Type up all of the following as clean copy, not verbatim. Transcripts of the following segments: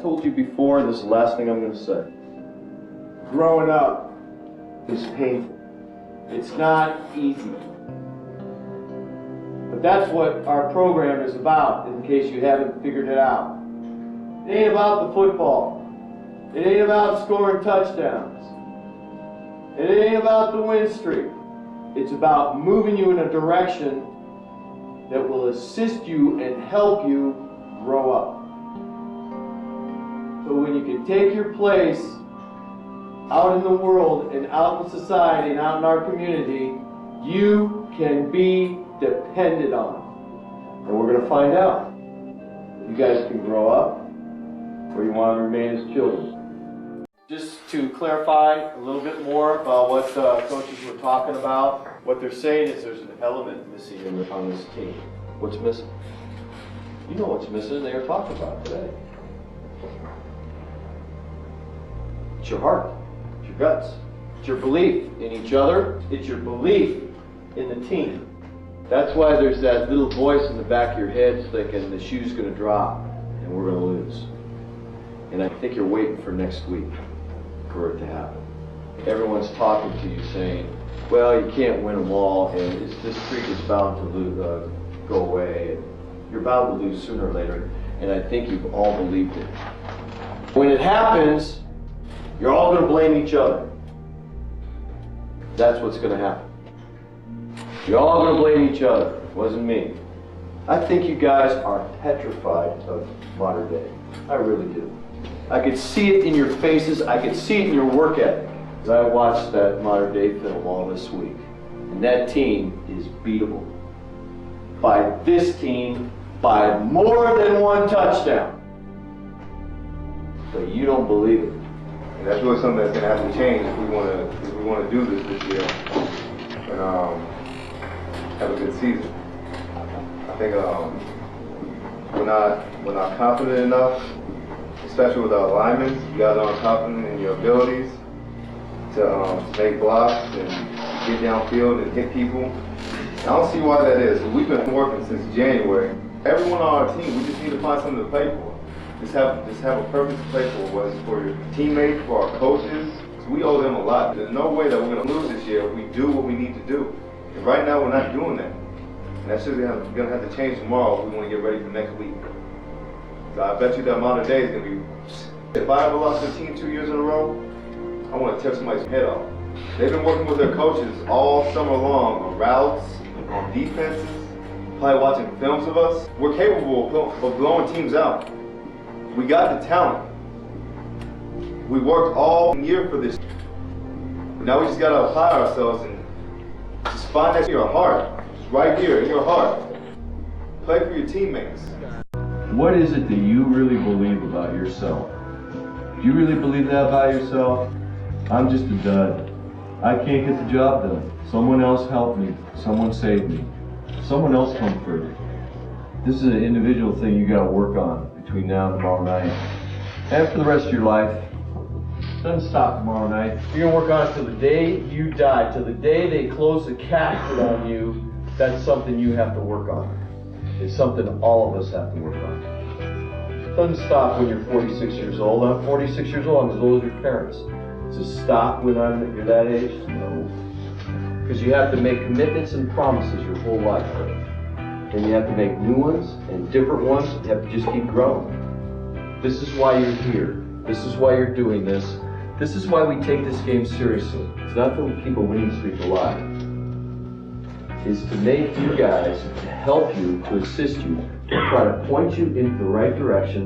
told you before, this is the last thing I'm going to say. Growing up is painful. It's not easy. But that's what our program is about, in case you haven't figured it out. It ain't about the football. It ain't about scoring touchdowns. It ain't about the win streak. It's about moving you in a direction that will assist you and help you grow up. So when you can take your place out in the world and out in society and out in our community, you can be depended on. And we're going to find out if you guys can grow up or you want to remain as children. Just to clarify a little bit more about what coaches were talking about, what they're saying is there's an element missing on this team. What's missing? You know what's missing, they were talking about today. It's your heart, it's your guts, it's your belief in each other, it's your belief in the team. That's why there's that little voice in the back of your head thinking the shoe's going to drop and we're going to lose. And I think you're waiting for next week for it to happen. Everyone's talking to you saying, well, you can't win them all, and this streak is bound to go away, and you're bound to lose sooner or later, and I think you've all believed it. When it happens, you're all going to blame each other. That's what's going to happen. You're all going to blame each other. It wasn't me. I think you guys are petrified of modern day. I really do. I could see it in your faces. I could see it in your work ethic. As I watched that modern day film all this week. And that team is beatable. By this team, by more than one touchdown. But you don't believe it. And that's really something that's going to have to change if we want to do this year and have a good season. I think we're not confident enough, especially with our linemen. You guys aren't confident in your abilities to make blocks and get downfield and hit people. And I don't see why that is. We've been working since January. Everyone on our team, we just need to find something to play for. Just have a purpose to play for, whether it's for your teammates, for our coaches. So we owe them a lot. There's no way that we're going to lose this year if we do what we need to do. And right now we're not doing that. And that's just going to have to change tomorrow if we want to get ready for next week. So I bet you that amount of days is going to be... If I ever lost a team 2 years in a row, I want to tear somebody's head off. They've been working with their coaches all summer long on routes, on defenses, probably watching films of us. We're capable of blowing teams out. We got the talent. We worked all year for this. Now we just got to apply ourselves and just find that in your heart. Just right here in your heart. Play for your teammates. What is it that you really believe about yourself? Do you really believe that about yourself? I'm just a dud. I can't get the job done. Someone else helped me. Someone saved me. Someone else comforted. This is an individual thing you got to work on between now and tomorrow night. And for the rest of your life. Doesn't stop tomorrow night. You're going to work on it till the day you die, till the day they close the casket on you. That's something you have to work on. It's something all of us have to work on. It doesn't stop when you're 46 years old. I'm 46 years old. I'm as old as your parents. Does it stop when you're that age? No. Because you have to make commitments and promises your whole life. And you have to make new ones and different ones. You have to just keep growing. This is why you're here. This is why you're doing this. This is why we take this game seriously. It's not to keep a winning streak alive. It's to make you guys, to help you, to assist you, to try to point you in the right direction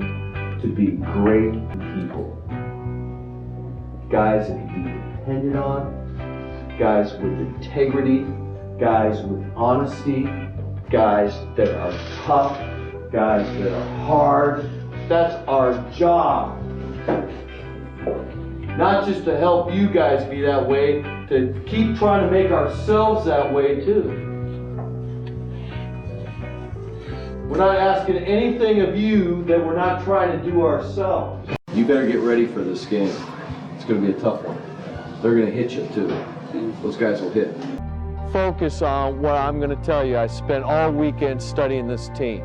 to be great people. Guys that can be depended on, guys with integrity, guys with honesty, guys that are tough, guys that are hard. That's our job. Not just to help you guys be that way, to keep trying to make ourselves that way too. We're not asking anything of you that we're not trying to do ourselves. You better get ready for this game. It's going to be a tough one. They're going to hit you too. Those guys will hit. Focus on what I'm going to tell you. I spent all weekend studying this team.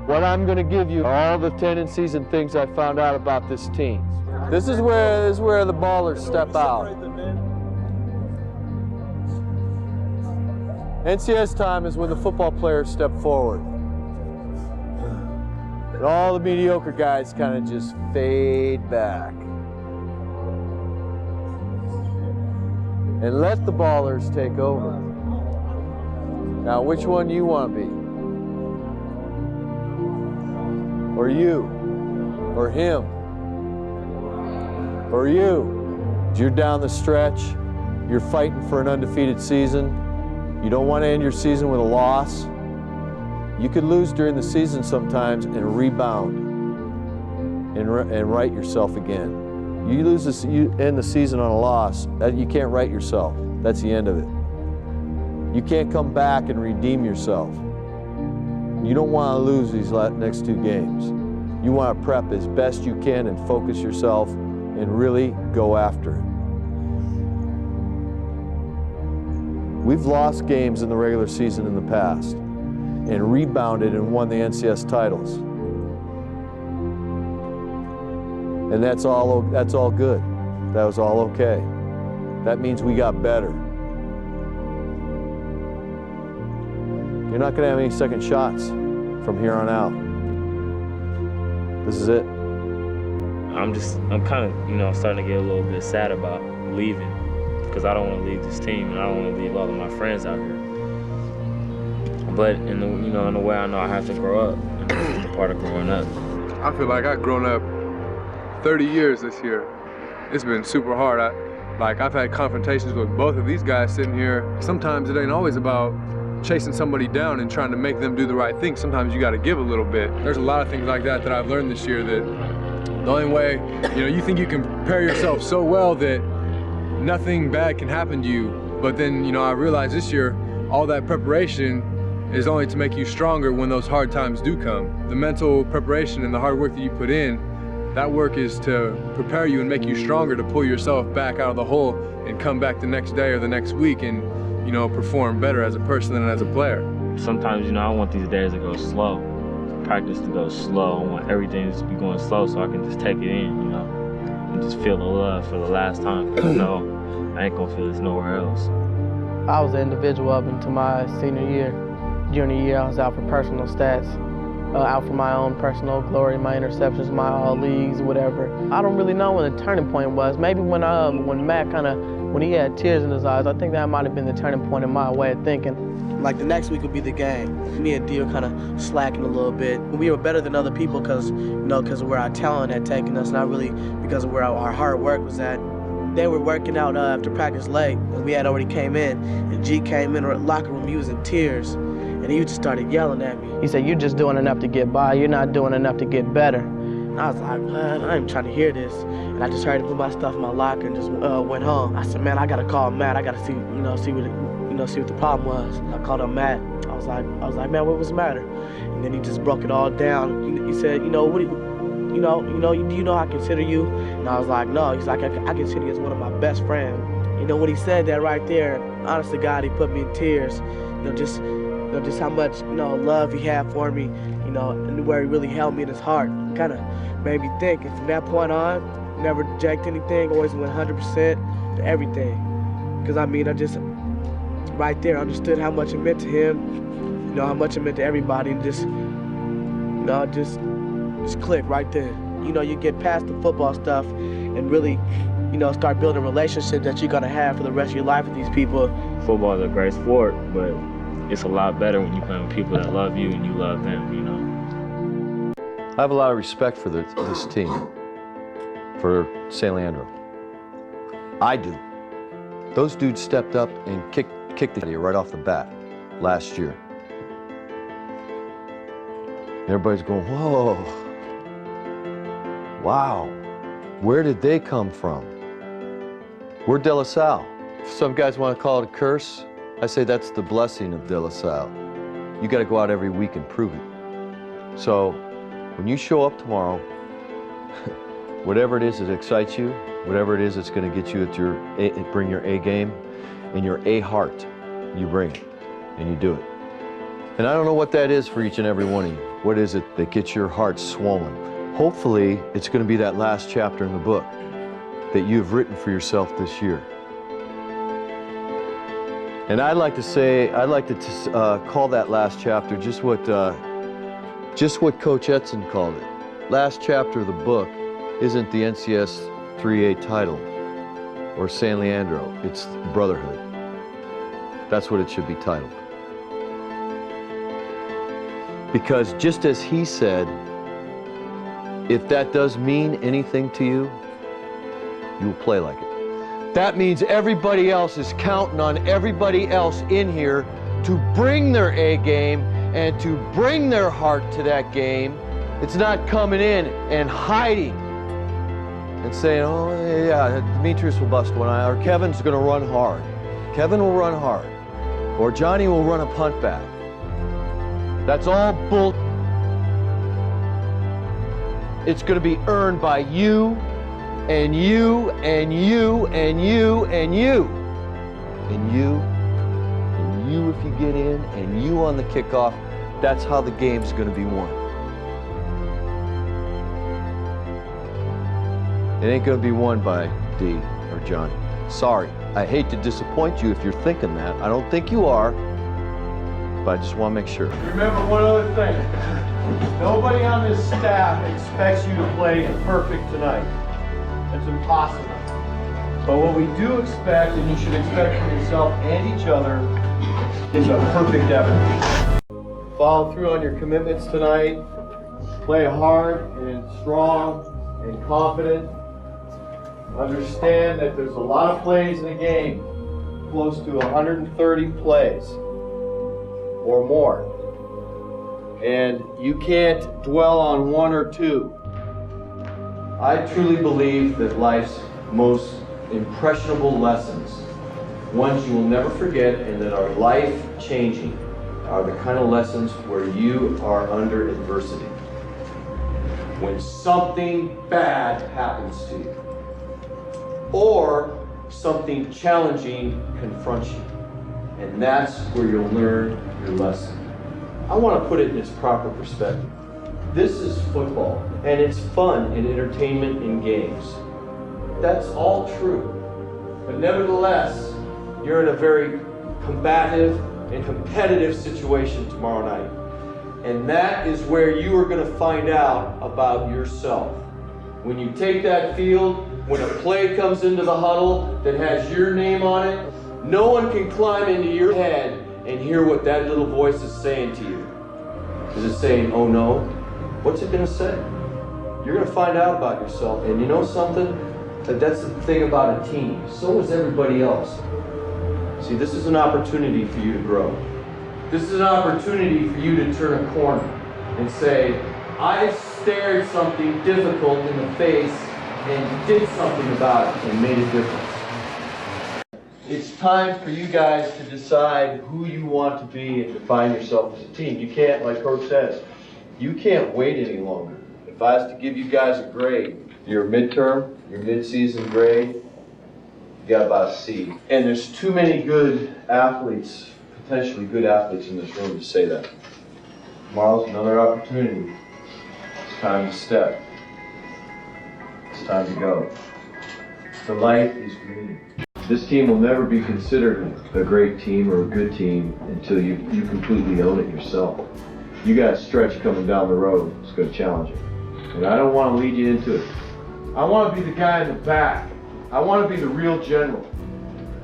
What I'm going to give you are all the tendencies and things I found out about this team. This is where the ballers step out. NCS time is when the football players step forward. And all the mediocre guys kind of just fade back. And let the ballers take over. Now, which one do you want to be? Or you? Or him? Or you? You're down the stretch. You're fighting for an undefeated season. You don't want to end your season with a loss. You could lose during the season sometimes and rebound and right yourself again. You end the season on a loss, you can't right yourself. That's the end of it. You can't come back and redeem yourself. You don't want to lose these next 2 games. You want to prep as best you can and focus yourself and really go after it. We've lost games in the regular season in the past and rebounded and won the NCS titles. And that's all good. That was all okay. That means we got better. You're not going to have any second shots from here on out. This is it. I'm kind of, starting to get a little bit sad about leaving because I don't want to leave this team and I don't want to leave all of my friends out here. But in a way I know I have to grow up, and this is the part of growing up. I feel like I've grown up 30 years this year. It's been super hard. I've had confrontations with both of these guys sitting here. Sometimes it ain't always about chasing somebody down and trying to make them do the right thing. Sometimes you got to give a little bit. There's a lot of things like that I've learned this year, that the only way, you think you can prepare yourself so well that nothing bad can happen to you. But then, I realized this year, all that preparation is only to make you stronger when those hard times do come. The mental preparation and the hard work that you put in, that work is to prepare you and make you stronger to pull yourself back out of the hole and come back the next day or the next week and, perform better as a person and as a player. Sometimes, I want these days to go slow. Practice to go slow. I want everything to just be going slow so I can just take it in, and just feel the love for the last time. Because I know I ain't gonna feel this nowhere else. I was an individual up into my senior year. Junior year, I was out for personal stats, out for my own personal glory, my interceptions, my all leagues, whatever. I don't really know when the turning point was. Maybe when Matt when he had tears in his eyes, I think that might have been the turning point in my way of thinking. Like the next week would be the game. Me and D were kind of slacking a little bit. We were better than other people because of where our talent had taken us, not really because of where our hard work was at. They were working out after practice late, and we had already came in, and G came in our locker room, he was in tears, and he just started yelling at me. He said, "You're just doing enough to get by, you're not doing enough to get better." And I was like, "Man, I ain't trying to hear this." And I just hurried to put my stuff in my locker and just went home. I said, "Man, I gotta call Matt, I gotta see what the problem was." I called up Matt. I was like, "Man, what was the matter?" And then he just broke it all down. He said, "Do you know I consider you?" And I was like, "No." He's like, I consider you as one of my best friends. When he said that right there, honest to God, he put me in tears. Just how much, love he had for me, and where he really held me in his heart. Kind of made me think. And from that point on, never reject anything, always went 100% to everything. Because I just, right there, understood how much it meant to him, how much it meant to everybody, and just click right there. You get past the football stuff and really, start building relationships that you're gonna have for the rest of your life with these people. Football is a great sport, but it's a lot better when you play with people that love you and you love them, I have a lot of respect for this team, for San Leandro. I do. Those dudes stepped up and kicked the idea right off the bat last year. Everybody's going, whoa, wow, where did they come from? We're De La Salle. Some guys want to call it a curse. I say that's the blessing of De La Salle. You got to go out every week and prove it. So when you show up tomorrow, whatever it is that excites you, whatever it is that's going to get you at bring your A game and your A heart, you bring it and you do it. And I don't know what that is for each and every one of you. What is it that gets your heart swollen? Hopefully, it's going to be that last chapter in the book that you've written for yourself this year. And I'd like to call that last chapter just what Coach Edson called it. Last chapter of the book isn't the NCS 3A title or San Leandro, it's brotherhood. That's what it should be titled. Because just as he said, if that does mean anything to you, you will play like it. That means everybody else is counting on everybody else in here to bring their A game and to bring their heart to that game. It's not coming in and hiding and saying, oh yeah, Demetrius will bust one, or Kevin's gonna run hard. Kevin will run hard. Or Johnny will run a punt back. That's all bull. It's gonna be earned by you, and you, and you, and you, and you. And you, and you if you get in, and you on the kickoff. That's how the game's gonna be won. It ain't gonna be won by D or Johnny. Sorry, I hate to disappoint you if you're thinking that. I don't think you are, but I just want to make sure. Remember one other thing. Nobody on this staff expects you to play perfect tonight. That's impossible. But what we do expect, and you should expect from yourself and each other, is a perfect effort. Follow through on your commitments tonight. Play hard and strong and confident. Understand that there's a lot of plays in a game, close to 130 plays or more. And you can't dwell on one or two. I truly believe that life's most impressionable lessons, ones you will never forget and that are life-changing, are the kind of lessons where you are under adversity. When something bad happens to you, or something challenging confronts you. And that's where you'll learn your lesson. I want to put it in its proper perspective. This is football, and it's fun and entertainment in games. That's all true. But nevertheless, you're in a very combative and competitive situation tomorrow night. And that is where you are going to find out about yourself. When you take that field, when a play comes into the huddle that has your name on it, no one can climb into your head and hear what that little voice is saying to you. Is it saying, oh no? What's it gonna say? You're gonna find out about yourself. And you know something? That's the thing about a team. So is everybody else. See, this is an opportunity for you to grow. This is an opportunity for you to turn a corner and say, I stared something difficult in the face and did something about it and made a difference. It's time for you guys to decide who you want to be and define yourself as a team. You can't, like Coach says, you can't wait any longer. If I was to give you guys a grade, your midterm, your mid-season grade, you got about a C. And there's too many good athletes, potentially good athletes in this room to say that. Tomorrow's another opportunity. It's time to step. It's time to go. The light is green. This team will never be considered a great team or a good team until you completely own it yourself. You got a stretch coming down the road that's going to challenge you. And I don't want to lead you into it. I want to be the guy in the back. I want to be the real general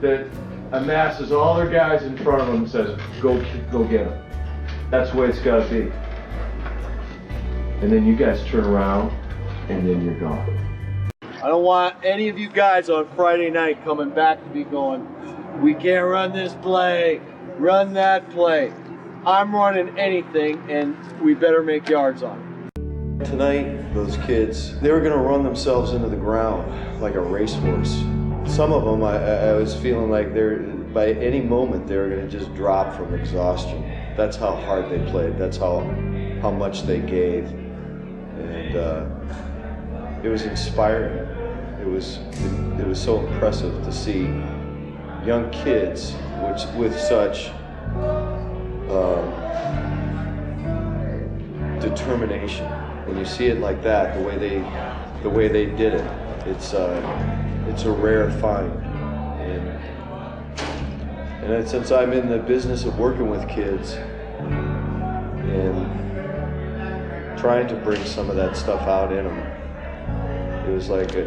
that amasses all their guys in front of them and says, go get them. That's the way it's got to be. And then you guys turn around and then you're gone. I don't want any of you guys on Friday night coming back to me going, we can't run this play, run that play. I'm running anything and we better make yards on it. Tonight, those kids, they were going to run themselves into the ground like a racehorse. Some of them, I was feeling like by any moment they were going to just drop from exhaustion. That's how hard they played. That's how much they gave. And it was inspiring. It was so impressive to see young kids with such determination. When you see it like that, the way they did it, it's a rare find. And since I'm in the business of working with kids and trying to bring some of that stuff out in them, it was like a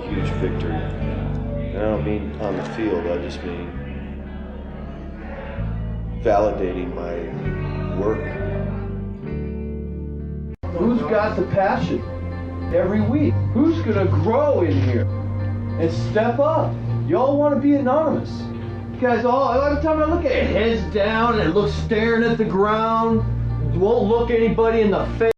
huge victory. And I don't mean on the field, I just mean validating my work. Who's got the passion every week? Who's gonna grow in here and step up? Y'all want to be anonymous. You guys all, every time I look at it, heads down and look staring at the ground, won't look anybody in the face.